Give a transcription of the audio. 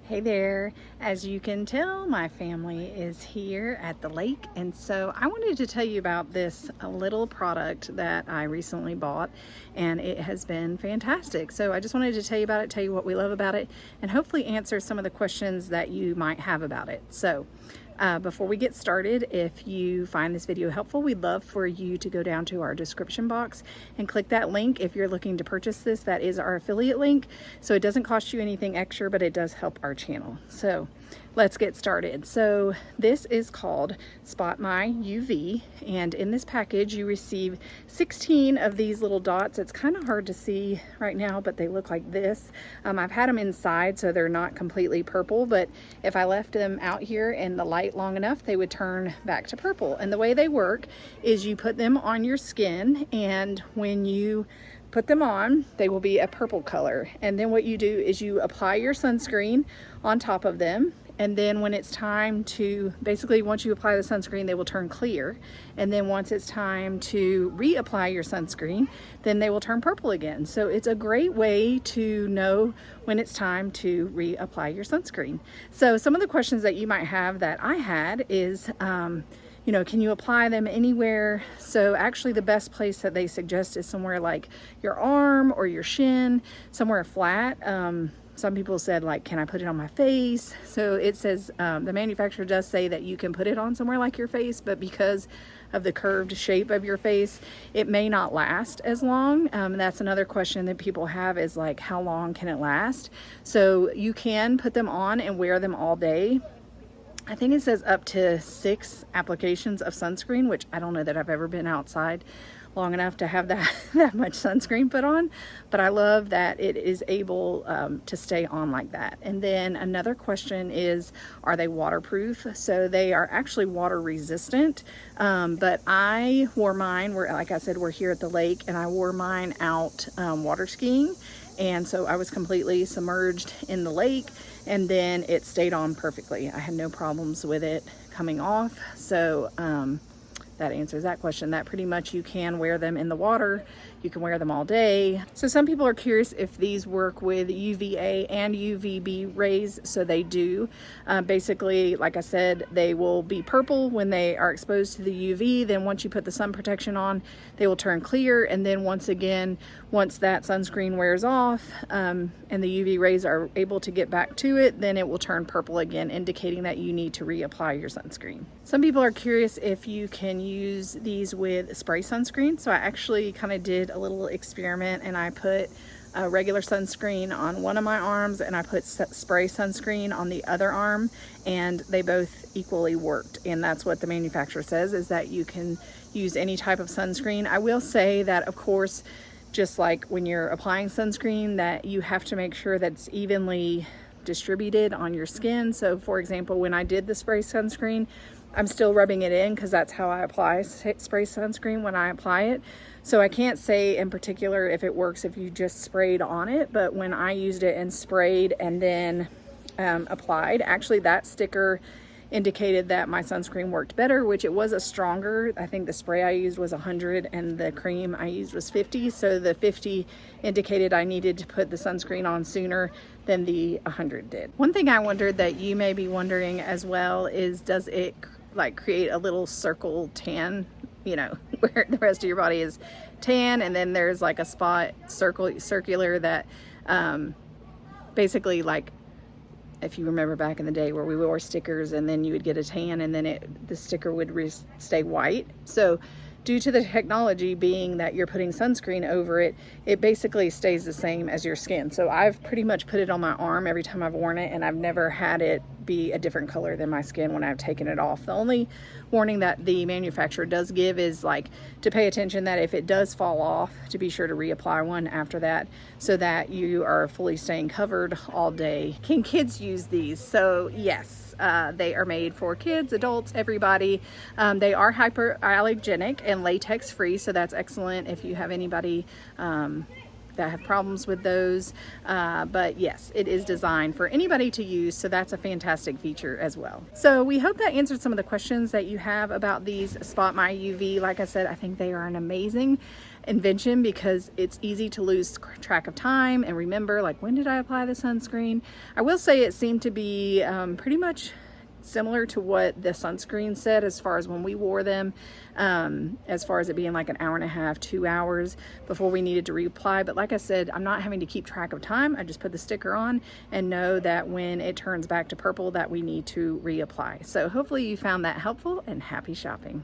Hey there. As you can tell, my family is here at the lake, and so I wanted to tell you about this little product that I recently bought, and it has been fantastic. So I just wanted to tell you about it, tell you what we love about it, and hopefully answer some of the questions that you might have about it. So before we get started, if you find this video helpful, we'd love for you to go down to our description box and click that link if you're looking to purchase this. That is our affiliate link, so it doesn't cost you anything extra, but it does help our channel. So let's get started. So this is called SpotMyUV, and in this package you receive 16 of these little dots. It's kind of hard to see right now, but they look like this. I've had them inside, so they're not completely purple, but if I left them out here in the light long enough, they would turn back to purple. And the way they work is you put them on your skin, and when you put them on, they will be a purple color. And then what you do is you apply your sunscreen on top of them, and then when it's time to, basically once you apply the sunscreen, they will turn clear. And then once it's time to reapply your sunscreen, then they will turn purple again. So it's a great way to know when it's time to reapply your sunscreen. So some of the questions that you might have that I had is, you know, can you apply them anywhere? So actually the best place that they suggest is somewhere like your arm or your shin, somewhere flat. Some people said, like, can I put it on my face? So it says, the manufacturer does say that you can put it on somewhere like your face, but because of the curved shape of your face, it may not last as long. That's another question that people have is like, how long can it last? So you can put them on and wear them all day. I think it says up to 6 applications of sunscreen, which I don't know that I've ever been outside long enough to have that much sunscreen put on, but I love that it is able to stay on like that. And then another question is, are they waterproof? So they are actually water resistant, but I wore mine, like I said, we're here at the lake, and I wore mine out water skiing, and so I was completely submerged in the lake, and then it stayed on perfectly. I had no problems with it coming off. So that answers that question. That pretty much, you can wear them in the water. You can wear them all day. So some people are curious if these work with UVA and UVB rays. So they do. Basically, like I said, they will be purple when they are exposed to the UV. Then once you put the sun protection on, they will turn clear. And then once that sunscreen wears off and the UV rays are able to get back to it, then it will turn purple again, indicating that you need to reapply your sunscreen. Some people are curious if you can use these with spray sunscreen. So I actually kind of did a little experiment, and I put a regular sunscreen on one of my arms and I put spray sunscreen on the other arm, and they both equally worked. And that's what the manufacturer says, is that you can use any type of sunscreen. I will say that, of course, just like when you're applying sunscreen, that you have to make sure that it's evenly distributed on your skin. So for example, when I did the spray sunscreen, I'm still rubbing it in because that's how I apply spray sunscreen when I apply it. So I can't say in particular if it works if you just sprayed on it, but when I used it and sprayed and then applied, actually that sticker indicated that my sunscreen worked better, which it was a stronger, I think the spray I used was 100 and the cream I used was 50. So the 50 indicated I needed to put the sunscreen on sooner than the 100 did. One thing I wondered that you may be wondering as well is, does it like create a little circle tan, you know, where the rest of your body is tan, and then there's like a spot circular that basically, like, if you remember back in the day where we wore stickers and then you would get a tan and then the sticker would stay white. So due to the technology being that you're putting sunscreen over it, it basically stays the same as your skin. So I've pretty much put it on my arm every time I've worn it, and I've never had it be a different color than my skin when I've taken it off. The only warning that the manufacturer does give is like to pay attention that if it does fall off, to be sure to reapply one after that, so that you are fully staying covered all day. Can kids use these? So yes. They are made for kids, adults, everybody. They are hyperallergenic and latex free, so that's excellent if you have anybody that have problems with those. But yes, it is designed for anybody to use, so that's a fantastic feature as well. So we hope that answered some of the questions that you have about these SpotMyUV. Like I said, I think they are an amazing invention because it's easy to lose track of time and remember, like, when did I apply the sunscreen? I will say it seemed to be pretty much similar to what the sunscreen said as far as when we wore them, as far as it being like an hour and a half, 2 hours before we needed to reapply. But like I said, I'm not having to keep track of time. I just put the sticker on and know that when it turns back to purple that we need to reapply. So hopefully you found that helpful, and happy shopping.